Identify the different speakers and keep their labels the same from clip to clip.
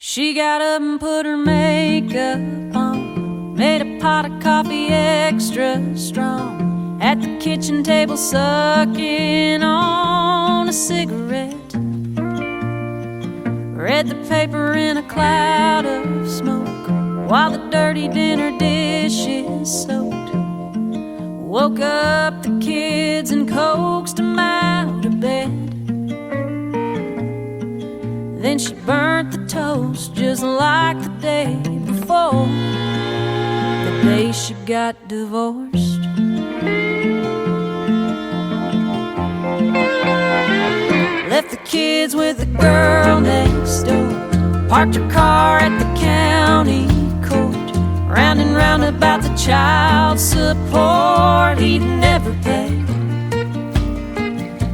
Speaker 1: She got up and put her makeup on, made a pot of coffee extra strong, at the kitchen table sucking on a cigarette, read the paper in a cloud of smoke while the dirty dinner dishes soaked, woke up the kids and coaxed them out of bed. Then she burnt the toast just like the day before, the day she got divorced. Left the kids with the girl next door, parked her car at the county court, round and round about the child support he'd never paid.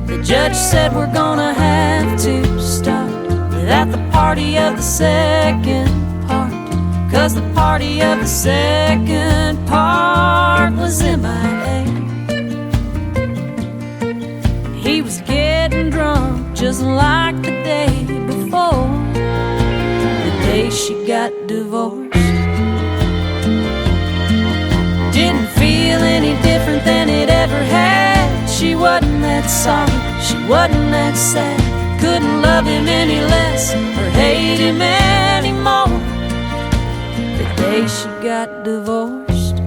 Speaker 1: The judge said we're gonna have to start at the party of the second part, 'cause the party of the second part was MIA. He was getting drunk just like the day before, the day she got divorced. Didn't feel any different than it ever had. She wasn't that sorry, she wasn't that sad, couldn't love him any less or hate him anymore, the day she got divorced.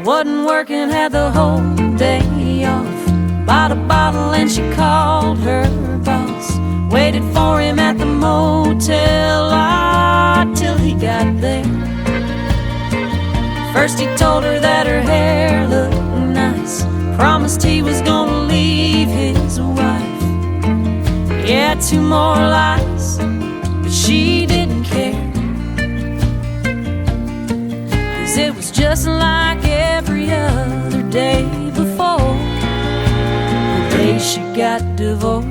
Speaker 1: Wasn't working, had the whole day off, bought a bottle and she called her boss, waited for him at the motel lot till he got there. First he told her that her hair looked nice, promised he was gonna leave his wife. Yeah, 2 more lies, but she didn't care, 'cause it was just like every other day before, the day she got divorced.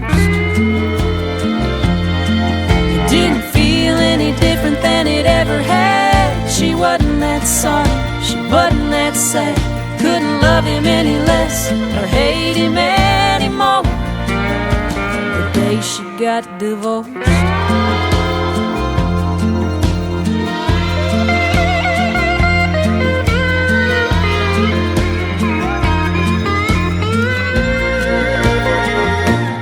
Speaker 1: It didn't feel any different than it ever had. She wasn't that sorry, she wasn't that sad, couldn't love him any less or hate him anymore, the day she got divorced.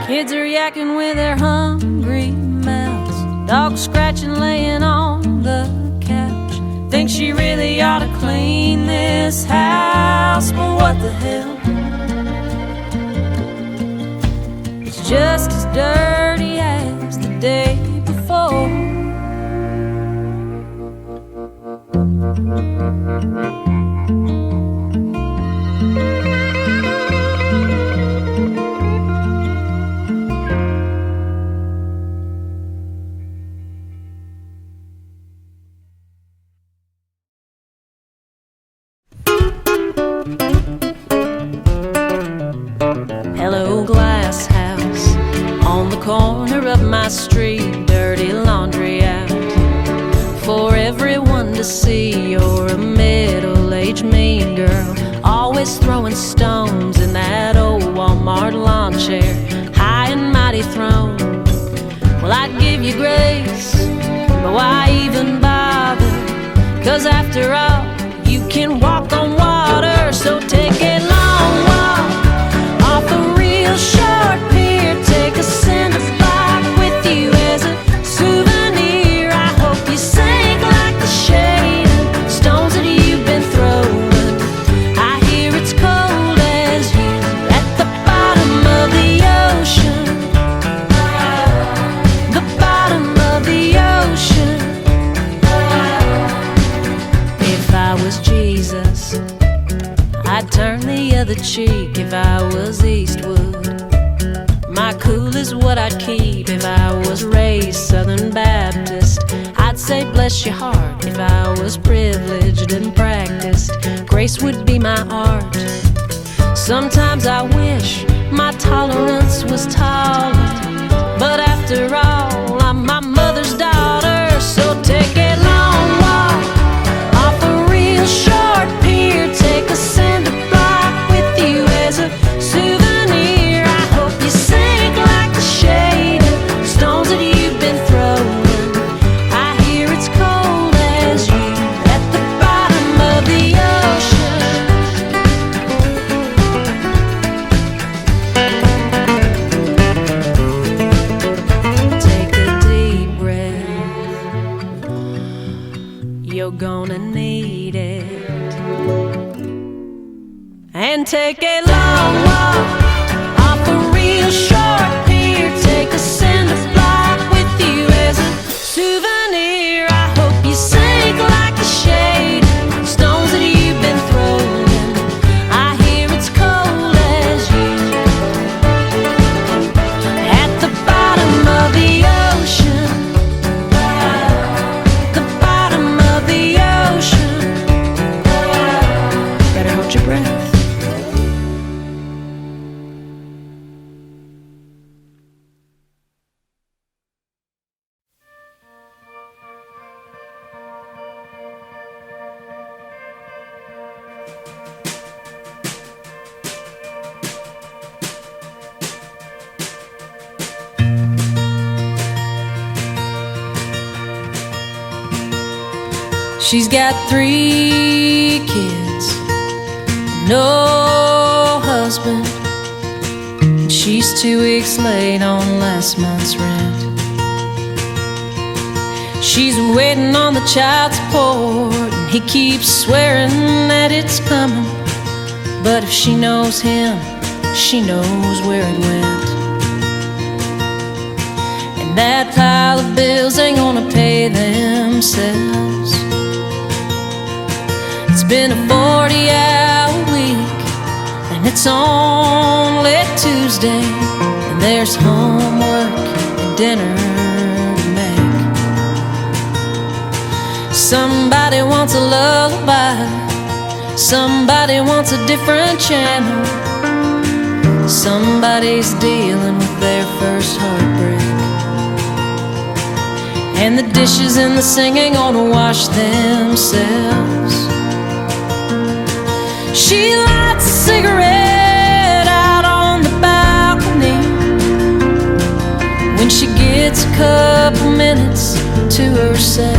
Speaker 1: Kids are yakking with their hungry mouths, dogs scratching laying on the couch. Think she really ought to clean this house, but what the hell? It's just as dirty as the day before. Hello, glass house on the corner of my street, dirty laundry out for everyone to see. You're a middle-aged mean girl, always throwing stones in that old Walmart lawn chair, high and mighty throne. Well, I'd give you grace, but why even bother? 'Cause after all, you can walk on water, so take a long walk off a real short pier, take a cinder block with you as a souvenir. I hope you sink like the shade of stones that you've been throwing. I hear it's cold as you at the bottom of the ocean, the bottom of the ocean. If I was Jesus, I'd turn the other cheek. If I was Eastwood, my cool is what I'd keep. If I was raised Southern Baptist, I'd say bless your heart. If I was privileged and practiced, grace would be my art. Sometimes I wish my tolerance was taller, but after all, I'm my mother's daughter, so take a long walk off a real short pier, take a cinder block with you as a souvenir. I hope you sink like gonna need it. And take a long walk off a real short pier. Take a cinder block with you as a souvenir. I hope you sink like the shade stones that you've been throwing. I hear it's cold as you at the bottom of the ocean. The bottom of the ocean. Better hold your breath. She's got 3 kids, no husband, and she's 2 weeks late on last month's rent. She's been waiting on the child support, and he keeps swearing that it's coming. But if she knows him, she knows where it went. And that pile of bills ain't gonna pay themselves. It's been a 40-hour week, and it's only Tuesday, and there's homework and dinner to make. Somebody wants a lullaby, somebody wants a different channel, somebody's dealing with their first heartbreak. And the dishes and the singing gonna wash themselves. She lights a cigarette out on the balcony when she gets a couple minutes to herself.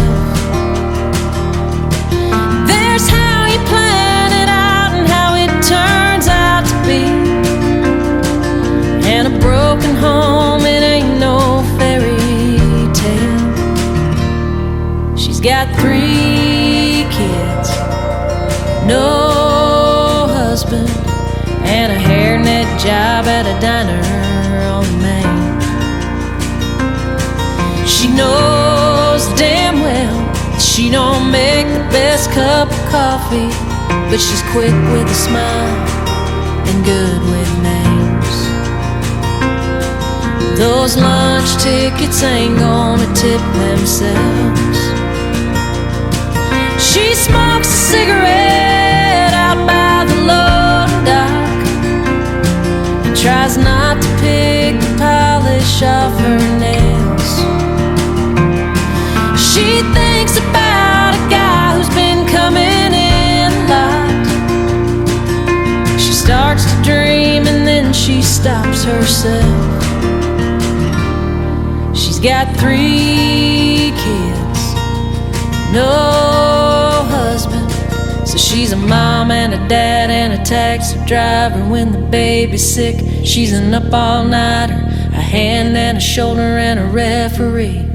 Speaker 1: There's how you plan it out and how it turns out to be. And a broken home, it ain't no fairy tale. She's got 3 kids, no husband, and a hairnet job at a diner on Main. She knows damn well that she don't make the best cup of coffee, but she's quick with a smile and good with names. Those lunch tickets ain't gonna tip themselves. She smokes a cigarette out by the loading dock and tries not to pick the polish off her nails. She thinks about a guy who's been coming in a lot. She starts to dream and then she stops herself. She's got 3 kids, no husband, so she's a mom and a dad and a taxi driver. When the baby's sick, she's an up-all-nighter, a hand and a shoulder and a referee.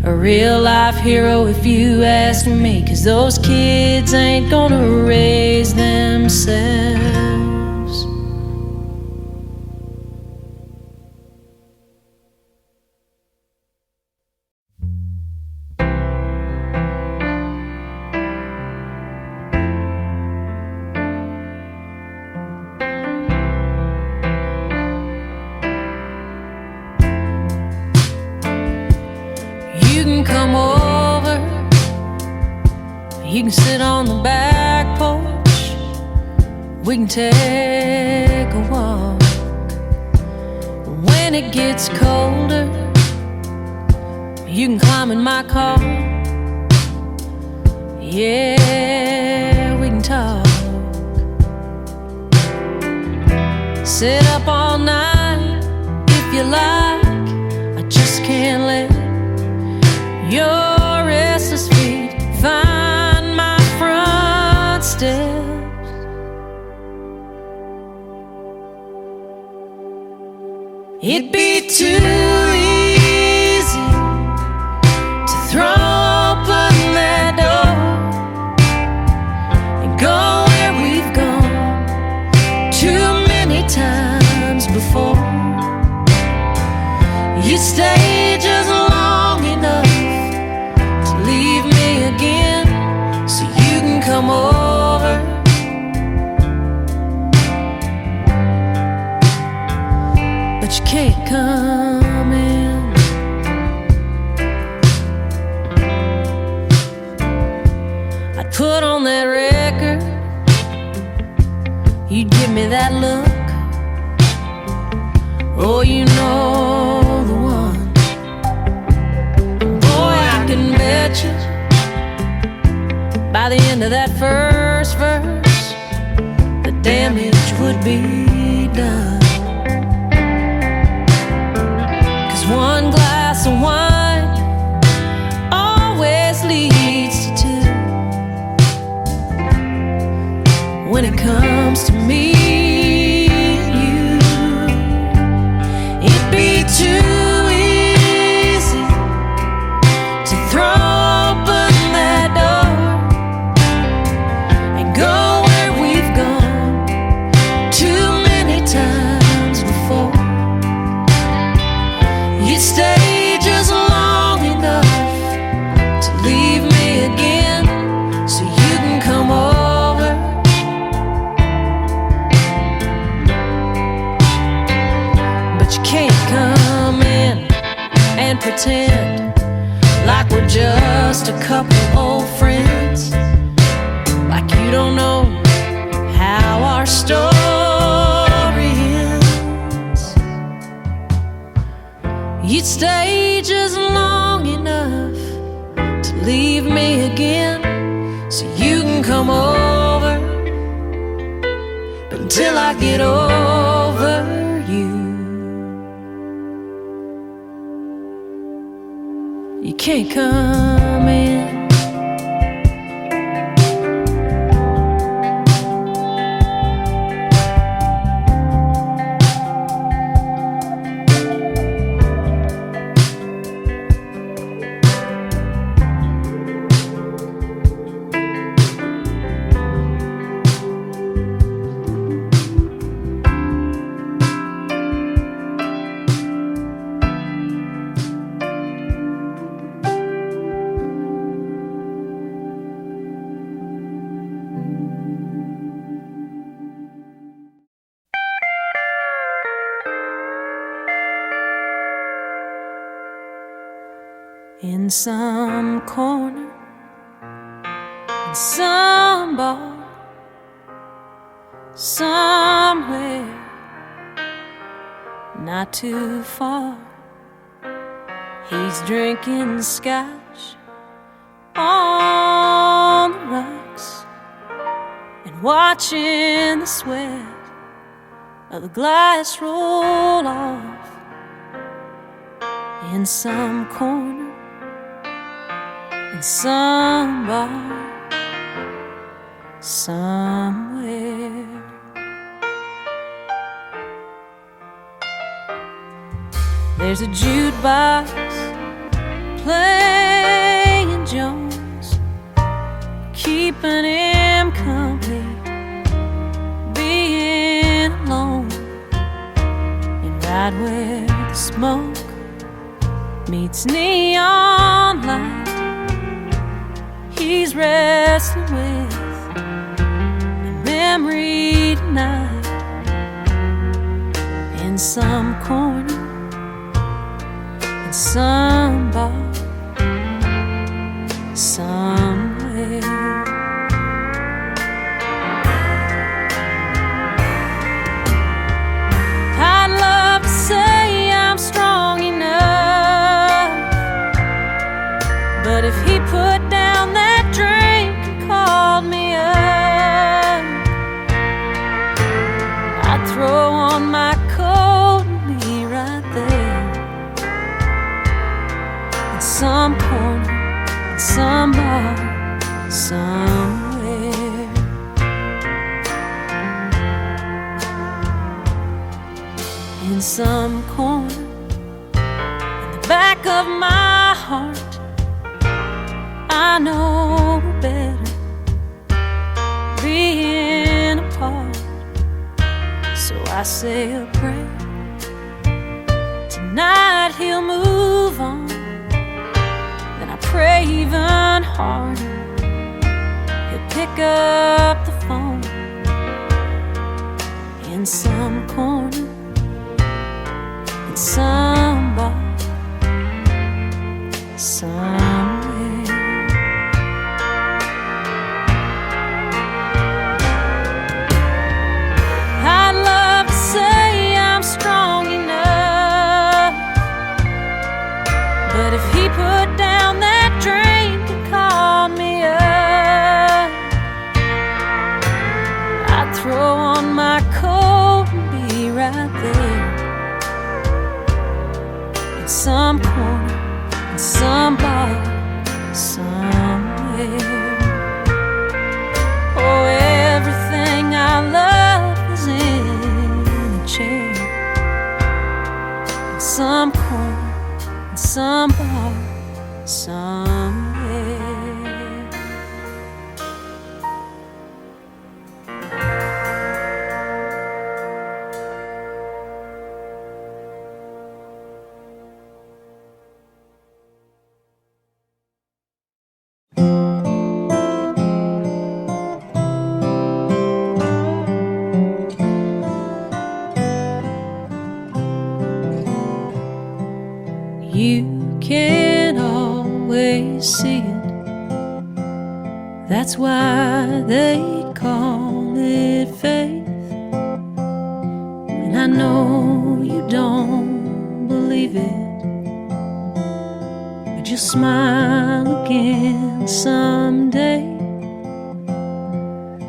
Speaker 1: A real-life hero if you ask me, 'cause those kids ain't gonna raise themselves. Come over, you can sit on the back porch, we can take a walk. When it gets colder, you can climb in my car. Yeah, we can talk. Sit up all night if you like. I just can't let your restless feet find my front steps. It'd be too easy to throw open that door You stay just long enough to leave me again, so you can come over. But you can't come in. I'd put on that record, you'd give me that look. Oh, you know the one. Boy, I can bet you by the end of that first verse, the damage would be done. 'Cause one glass of wine always leads to two. When it comes to me, too easy to throw open that door and go where we've gone too many times before. You stay just long enough to leave me again, so you can come over. But you can't come in and pretend like we're just a couple old friends, like you don't know how our story ends. You'd stay just long enough to leave me again, so you can come over. But until I get over you, you can't come in. In some corner, in some bar, somewhere not too far, he's drinking scotch on the rocks and watching the sweat of the glass roll off. In some corner, in some bar, somewhere. There's a jukebox playing Jones, keeping him company, being alone. And right where the smoke meets neon light, he's wrestling with a memory tonight. In some corner, in some bar, somewhere. I'd love to say I'm strong enough, but if he put down that drink and called me up, I'd throw on my coat and be right there. In some corner, in some bar, somewhere. In some corner, in the back of my heart, I know better being apart. So I say a prayer to tonight he'll move on. Then I pray even harder he'll pick up the phone in some corner, in some bar, somewhere. I'd love to say I'm strong enough, but if he put down that drink and called me up, I'd throw on my coat and be right there in some corner, in some bar, somewhere. Oh, everything I love is in a chair, in some corner, in some bar, somewhere. You can't always see it. That's why they call it faith. And I know you don't believe it, but you'll smile again someday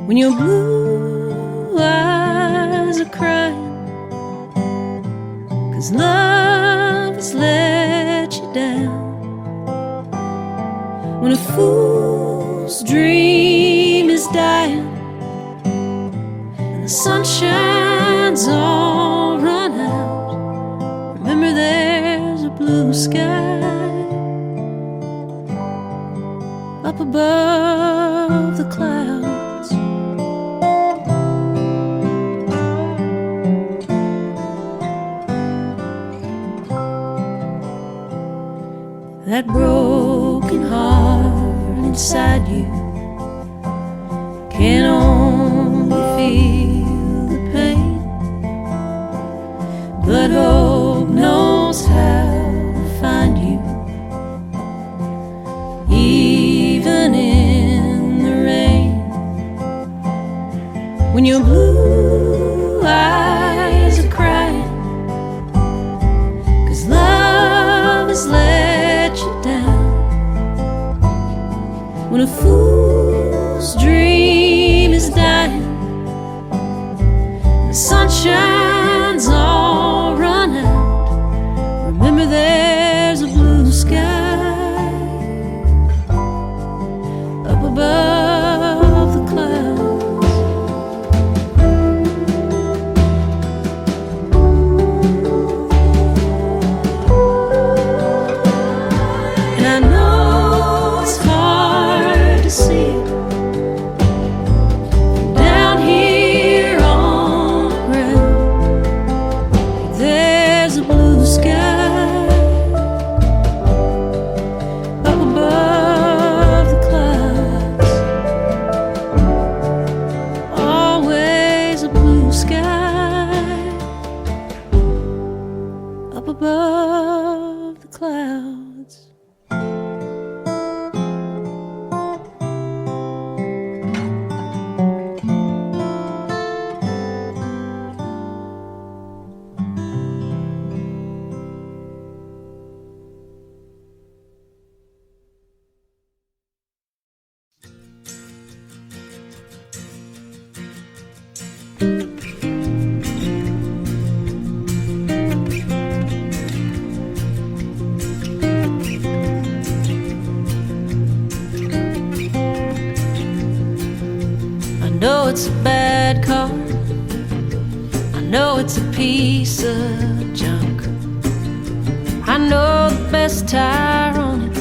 Speaker 1: when your blue eyes are crying, 'cause love has let you down. When a fool's dream is dying and the sunshine's all run out, remember there's a blue sky up above the clouds. That broken heart inside you can only feel the pain, but hope knows how to find you, even in the rain. When your blue eyes are crying, 'cause love has let you down. When a fool's dream is dying, the sunshine's all run out, remember there's a blue sky up above the clouds. Above the clouds. I know it's a bad car, I know it's a piece of junk, I know the best tire on it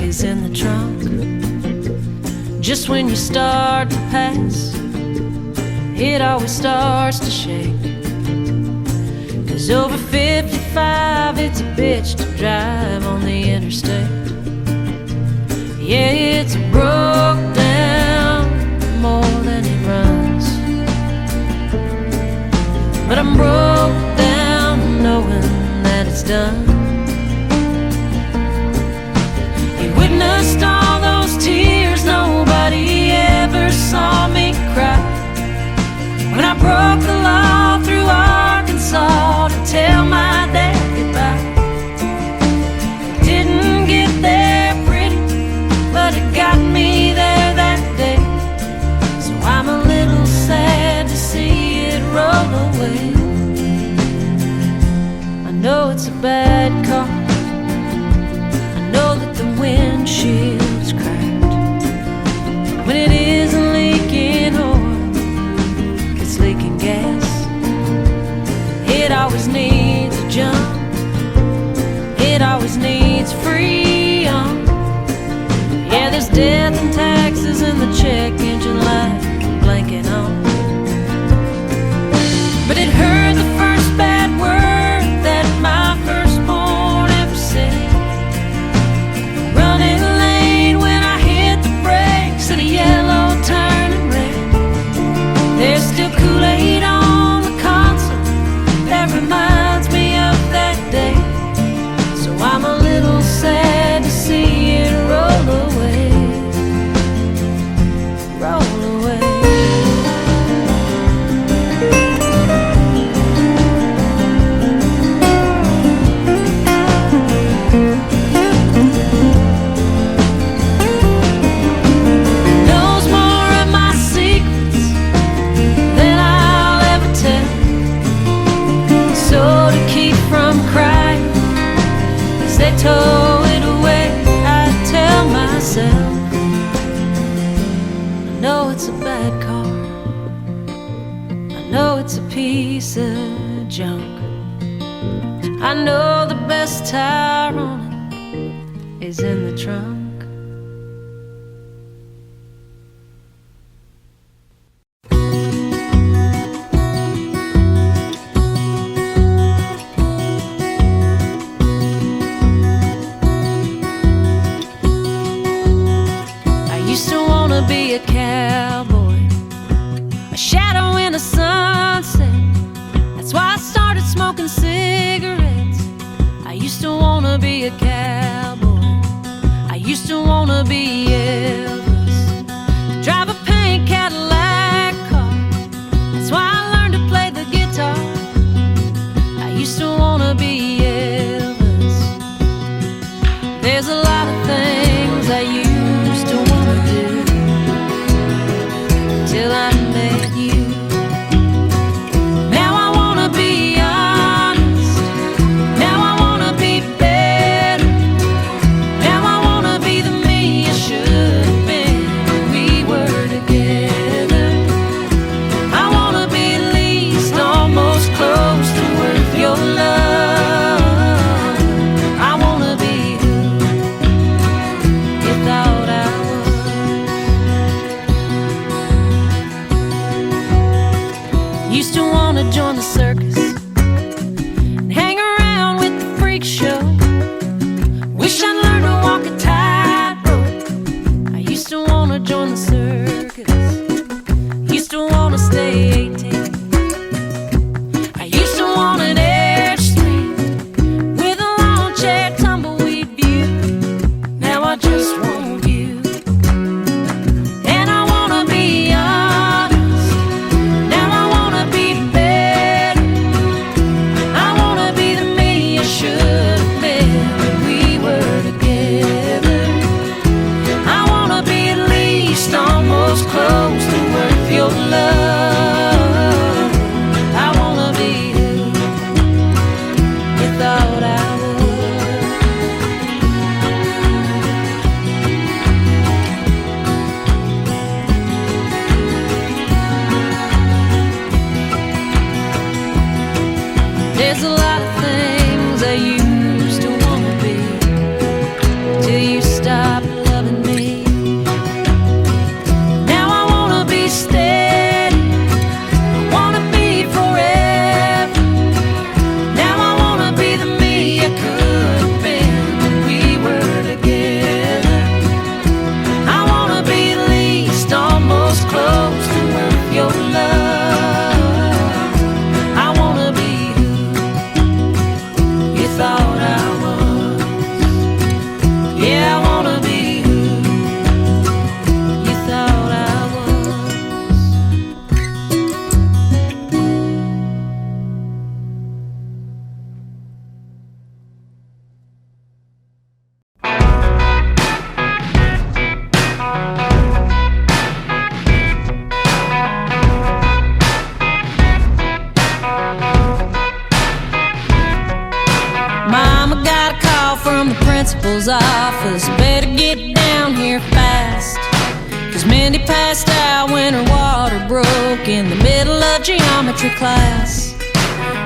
Speaker 1: is in the trunk. Just when you start to pass, it always starts to shake, 'cause over 55 itch to drive on the interstate. Yeah, it's broke down more than it runs, but I'm broke down knowing that it's done. You witnessed all those tears, nobody ever saw me cry. When I broke the law through Arkansas to tell my dad goodbye. Didn't get there pretty, but it got me there that day. So I'm a little sad to see it roll away. I know it's a bad car, I know that the windshield's cracked. When it isn't leaking oil, it's leaking gas. It always needs a jump, it always needs freedom. Yeah, there's death and taxes and the check engine light blinking on. But it hurt the first bad word that my firstborn ever said. Running lane when I hit the brakes and a yellow turning red. There's still Kool-Aid on the console that reminds me of that day. So I'm a little sad to see it roll away, roll away. Knows more of my secrets than I'll ever tell. So to keep from crying, as they tow it away, I tell myself, I know it's a bad car, I know it's a piece of junk, I know the best tire on it is in the trunk. Be a cowboy, a shadow in the sunset. That's why I started smoking cigarettes. I used to wanna be a cowboy, I used to wanna be Elvis, drive a pink Cadillac car. That's why I learned to play the guitar. I used to wanna be Elvis. There's a lot of things I used to wanna do till I met you. Now I wanna be honest, now I wanna be better, now I wanna be the me I should have been when we were together. I wanna be at least almost close to worth your love. I wanna be who you thought I was. Used to wanna join the circus and hang around with the freak show. Wish I'd learned to walk a tightrope. I used to wanna join the circus, used to wanna stay 18. I used to want an Airstream with a lawn chair tumbleweed view. Now I just want you. And I wanna be honest, now I wanna be better, I wanna be the me I should have Mama got a call from the principal's office. Better get down here fast, 'cause Mindy passed out when her water broke in the middle of geometry class.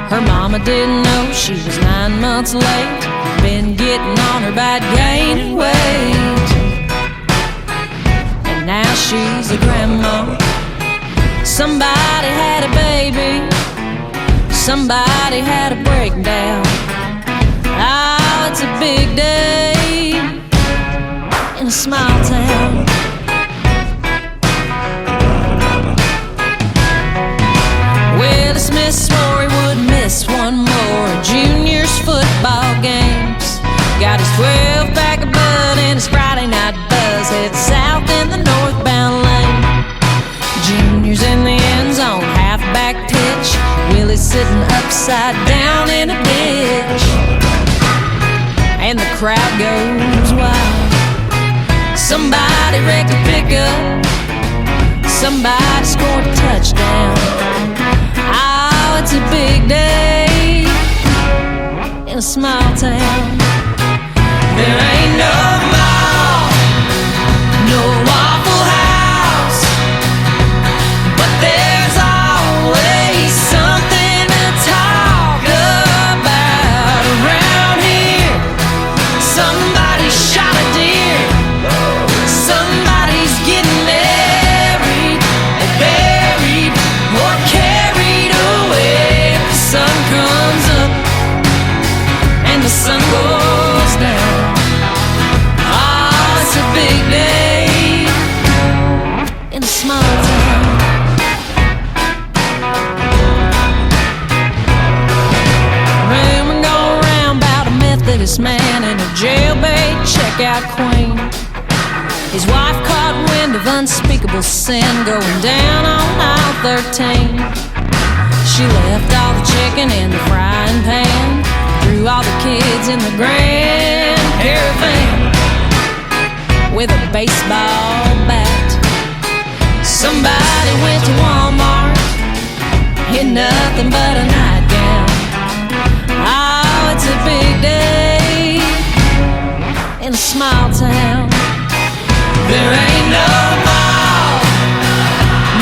Speaker 1: Her mama didn't know she was 9 months late. Been getting on her by gaining weight, and now she's a grandma. Somebody had a baby, somebody had a breakdown. Oh, it's a big day in a small town. Well, this Miss swore he wouldn't miss one more juniors football games. Got his 12-pack of bud and his Friday night buzz. Head south in the northbound lane. Juniors in the end zone, halfback pitch. Willie's sitting upside down in a ditch, and the crowd goes wild. Somebody wrecked a pickup, somebody scored a touchdown. Oh, it's a big day in a small town. There ain't no mall, no Waffle House, but there's always something to talk about around here. Somebody shot a deer, somebody's getting married or buried or carried away. The sun comes up and the sun goes down. Oh, it's a big day in a small town. Rumor going around about a Methodist man and a jailbait checkout queen. His wife caught wind of unspeakable sin going down on aisle 13. She left all the chicken in the frying pan, threw all the kids in the grand caravan with a baseball bat. Somebody went to Walmart in nothing but a nightgown. Oh, it's a big day in a small town. There ain't no mall,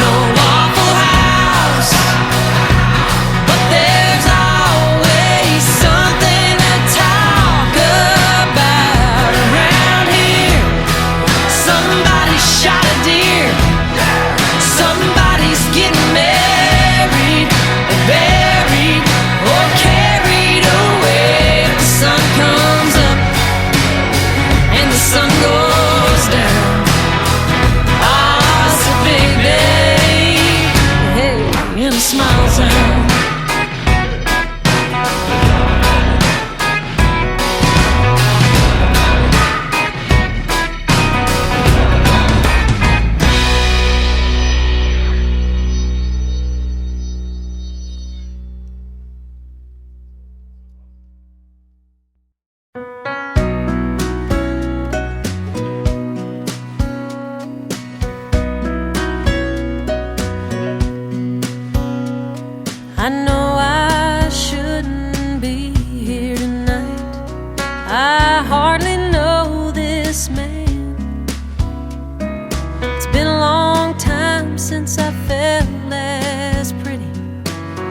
Speaker 1: no Waffle House, but there's always something to talk about around here. Somebody shot a deer, somebody's getting married or buried or carried away. The sun comes up and the sun goes down. Oh, it's a big day, hey, in a small town. I know I shouldn't be here tonight. I hardly know this man. It's been a long time since I felt as pretty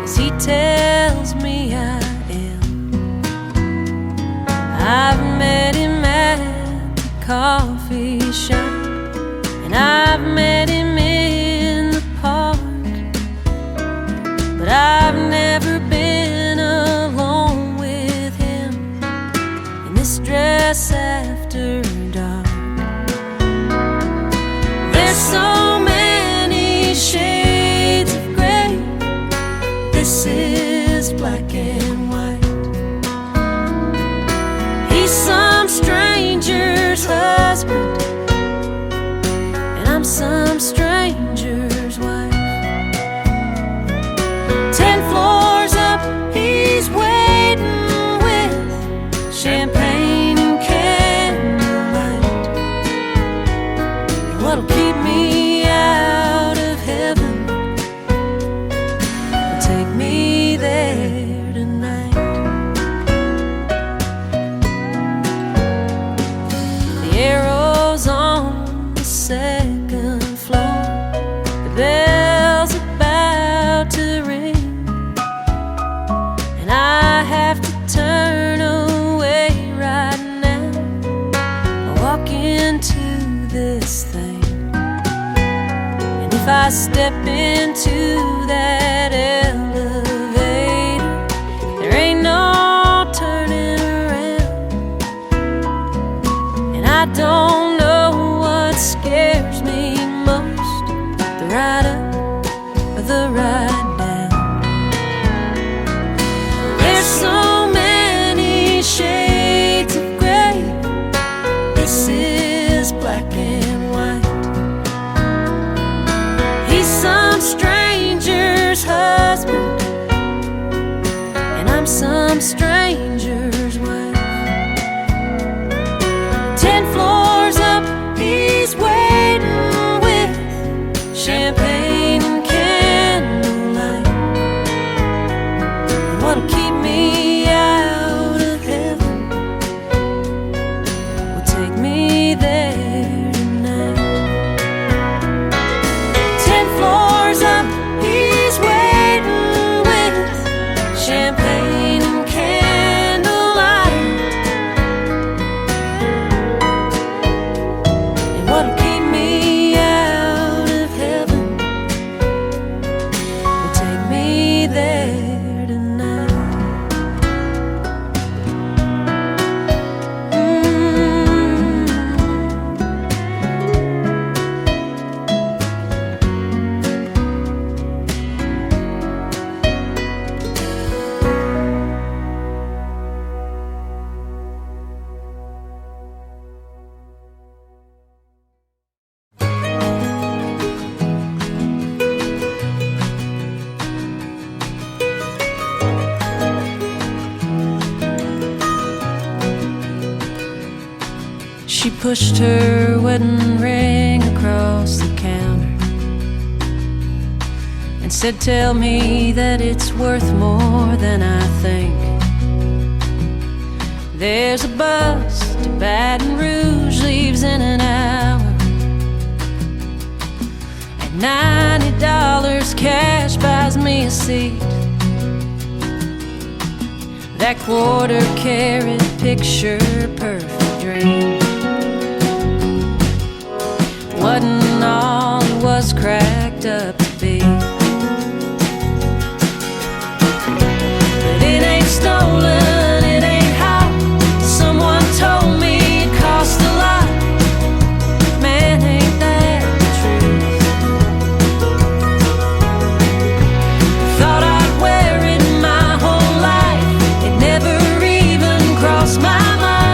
Speaker 1: as he tells me I am. I've met him at the coffee shop, and I've met him in the park, but I've never been alone with him in this dress after dark. There's so many shades of gray. This is black and white. He's some stranger's husband, and I'm some stranger's wife. 10 floors up, he's waiting with champagne and candlelight. What'll keep me out of heaven and take me there tonight? I step into that elevator, there ain't no turning around. And I don't know what scares me most, the ride up or the ride down. There's so many shades of gray, this is black and white. He's some stranger's husband, and I'm some stranger's wife. 10 floors up, he's waiting with champagne and candlelight. And what'll keep me out of heaven will take me there tonight. 10 floors up, he's waiting with champagne and candlelight. And what'll keep me out of heaven will take me there tonight. She pushed her wedding ring across the counter and said, "Tell me that it's worth more than I think. There's a bus to Baton Rouge, leaves in an hour. At $90 cash buys me a seat. That quarter-carat picture perfect dream wasn't all it was cracked up to be. But it ain't stolen, it ain't hot. Someone told me it cost a lot. Man, ain't that the truth? Thought I'd wear it my whole life, it never even crossed my mind.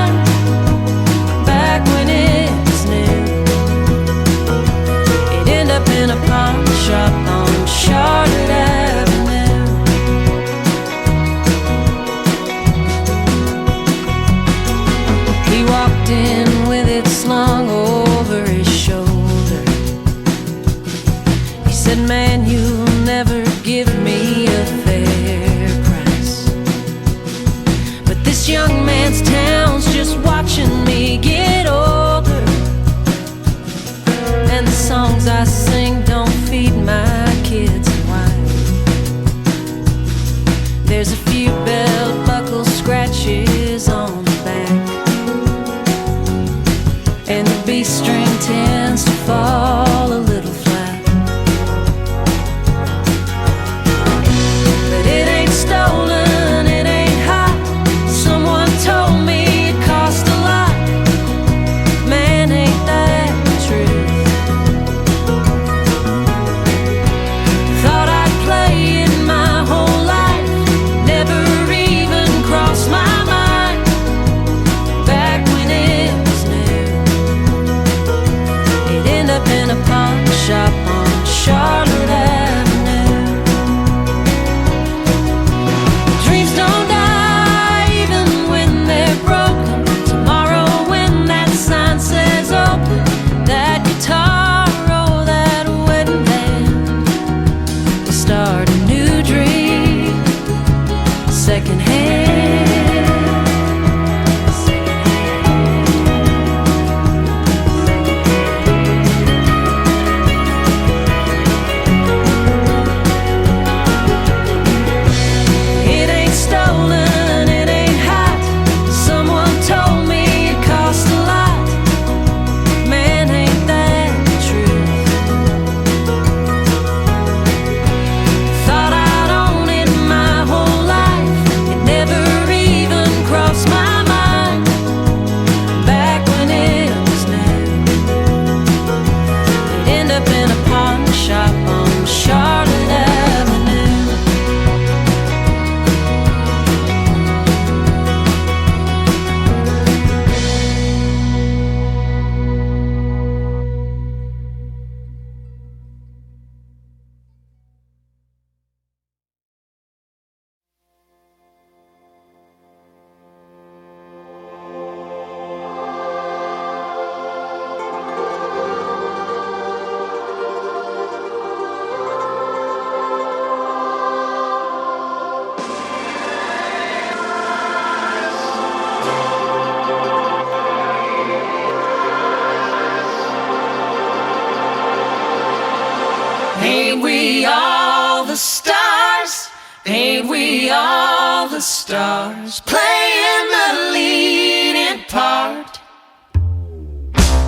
Speaker 1: we all the stars? Ain't we all the stars? Playing the leading part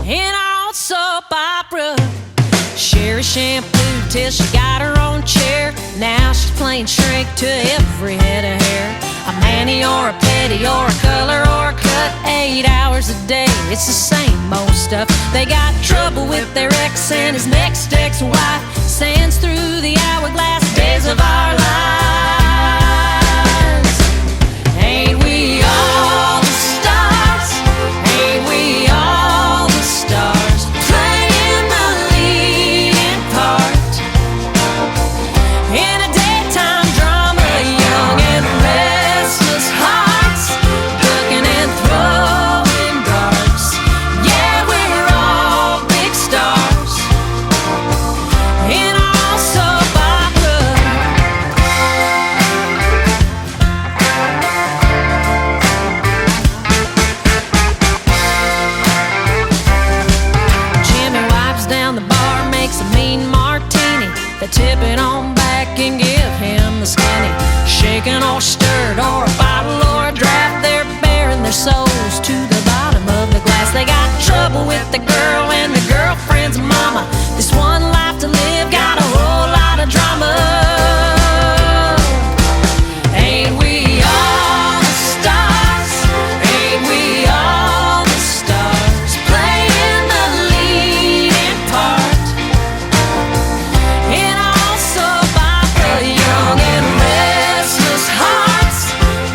Speaker 1: in our old soap opera. Sherry shampoo till she got her own chair. Now she's playing shrink to every head of hair. A mani or a pedi or a color or a cut. 8 hours a day, it's the same old stuff. They got trouble with their ex and his next ex-wife. Sands through the hourglass days of our lives. Ain't we all the stars? Ain't we all the stars? Playing the leading part in a daytime drama. Young and restless hearts, ducking and throwing darts. Yeah, we're all big stars in our soap opera. Jimmy wipes down the bar, makes a mean martini. They tip it on back and give him the skinny. Shaken or stirred or a bottle or a draft, they're bearing their souls to the bottom of the glass. They got trouble with the girl and the girlfriend's mama. This one life to live got a whole lot of drama. Ain't we all the stars? Ain't we all the stars? Playing the leading part in our soap opera. Young and restless hearts,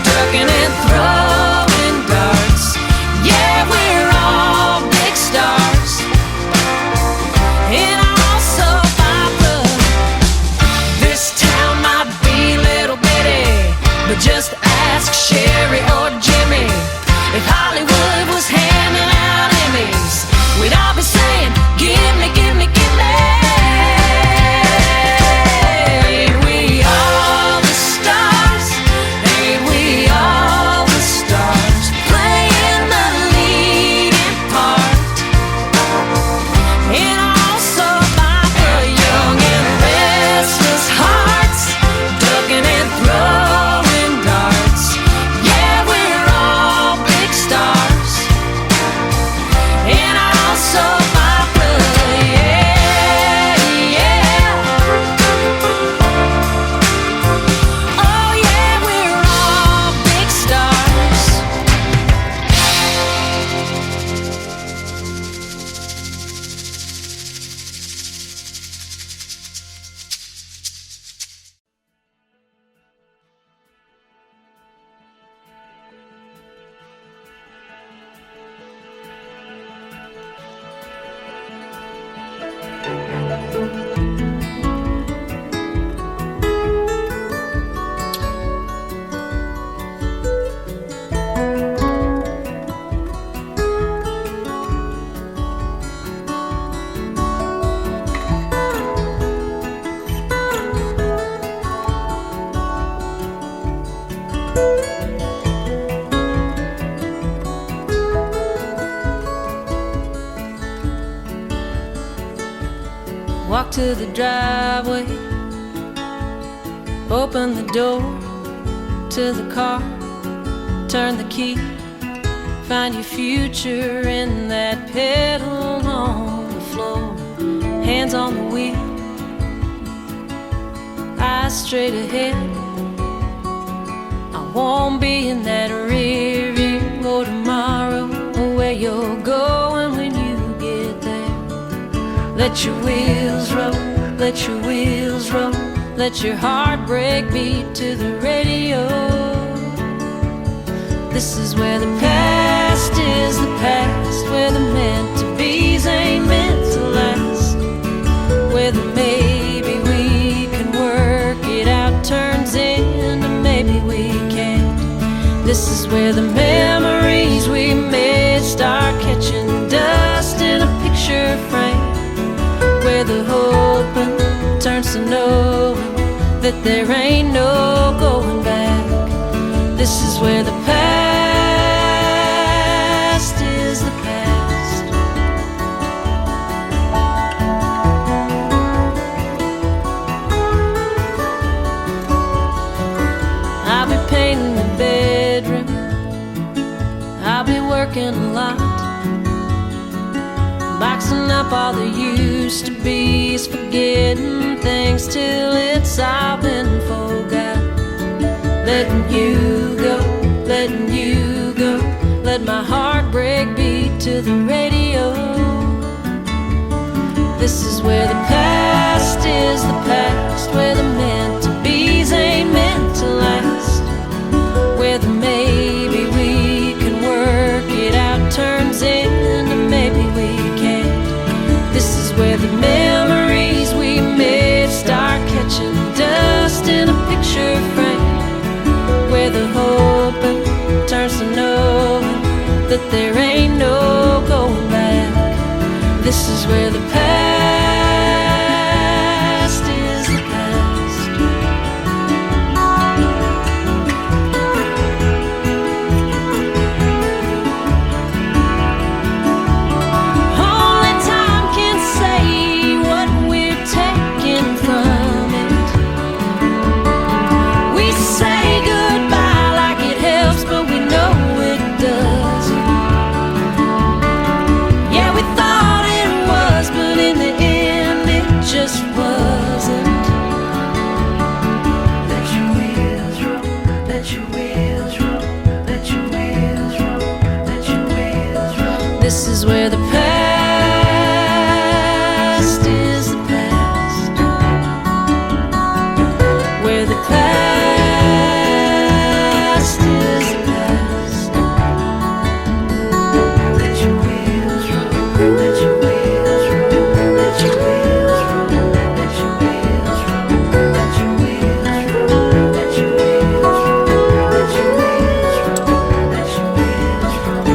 Speaker 1: ducking and throwing darts. Yeah, we're all big stars in our soap opera. This town might be little bitty, but just ask Sherry or Jimmy. If Hollywood was handing out Emmys, we'd all be saying, give me, give me, give me. Ain't we all the stars? Ain't we all the stars? Playing the leading part in our soap opera. Young and restless hearts, ducking and throwing darts. Yeah, we're all big stars in our soap opera. Yeah, yeah. Oh yeah, we're all big stars. Walk to the driveway, open the door to the car, turn the key, find your future in that pedal on the floor. Hands on the wheel, eyes straight ahead. I won't be in that rear view or tomorrow or where you're going when you get there. Let your wheels roll, let your wheels roll, let your heart break beat to the radio. This is where the past is the past, where the meant-to-be's ain't meant to last, where the maybe we can work it out turns into maybe we can't. This is where the memories we made start catching dust in a picture frame, where the hoping turns to knowing that there ain't no going back. This is where the past is the past. parking lot, boxing up all the used to be's, forgetting things till it's all been forgot. Letting you go, letting you go, let my heartbreak beat to the radio. This is where the past is the past, where the meant-to-be's ain't meant to last, where the maybe we can work it out turns into maybe we can't. This is where the memories we made start catching dust in a picture frame, where the hope turns to knowing that there ain't no going back. This is where the past is the past. Only time can say what we're taking from it. We say goodbye like it helps, but we know it doesn't. Yeah, we thought it was, but in the end it just wasn't. Let your wheels roll, let your wheels roll, let your wheels roll, let your wheels roll. This is where the past is the past, where the past is the past. Let your wheels roll, let your wheels roll, let your wheels roll, let your wheels roll, let your wheels roll, let your wheels roll, let your wheels roll, let your wheels roll.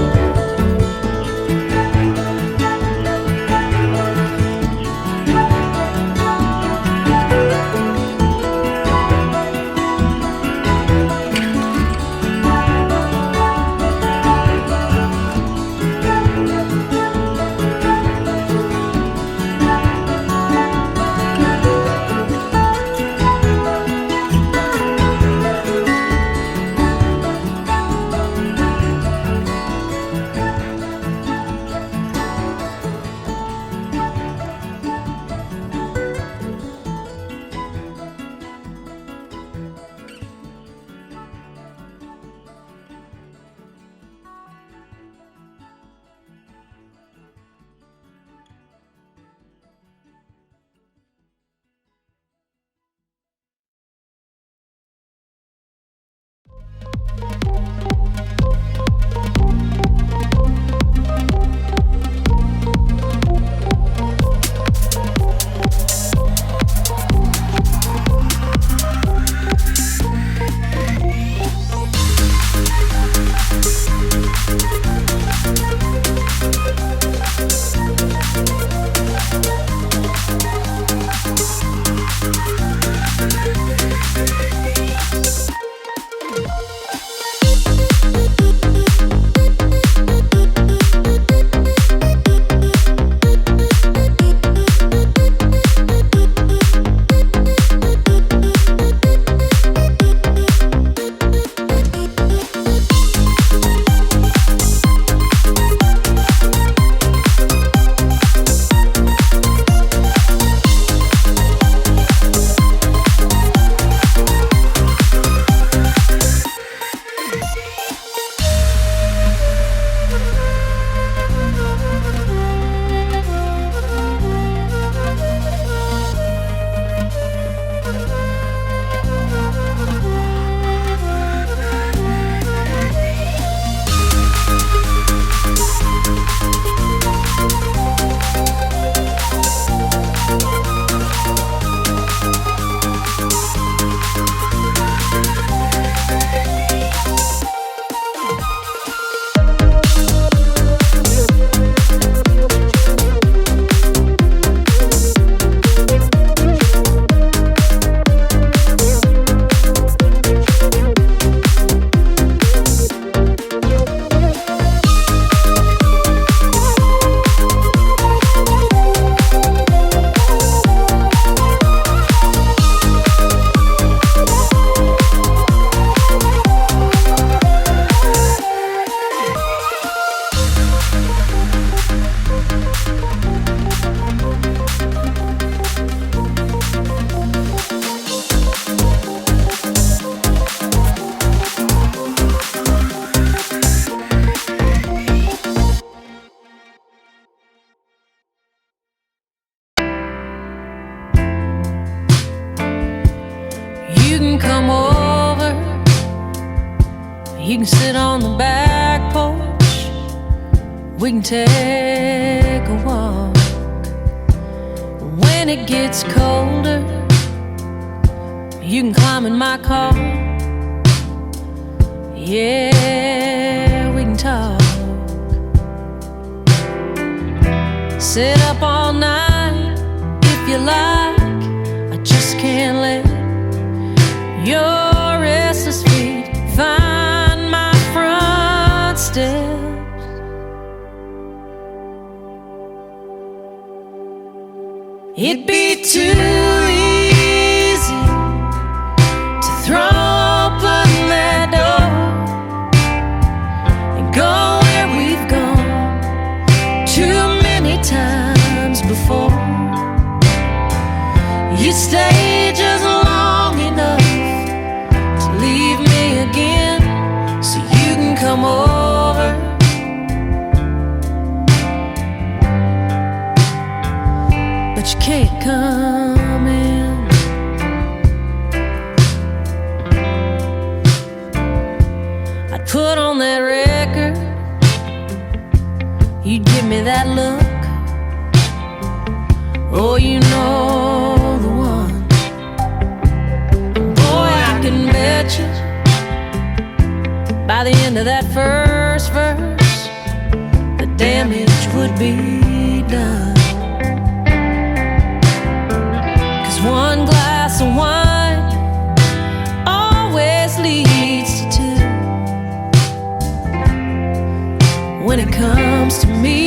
Speaker 1: can sit on the back porch, we can take a walk. When it gets colder, you can climb in my car. Yeah, we can talk. Sit up all night if you like. I just can't let your restless feet find my front steps. It'd be too easy to throw open that door and go where we've gone too many times before. You stay just long enough to leave me again so you can come over. But you can't come in. I'd put on that record, you'd give me that look. Oh, you know the one. Boy, I can bet you by the end of that first verse, the damage would be done. 'Cause one glass of wine always leads to two. When it comes to me,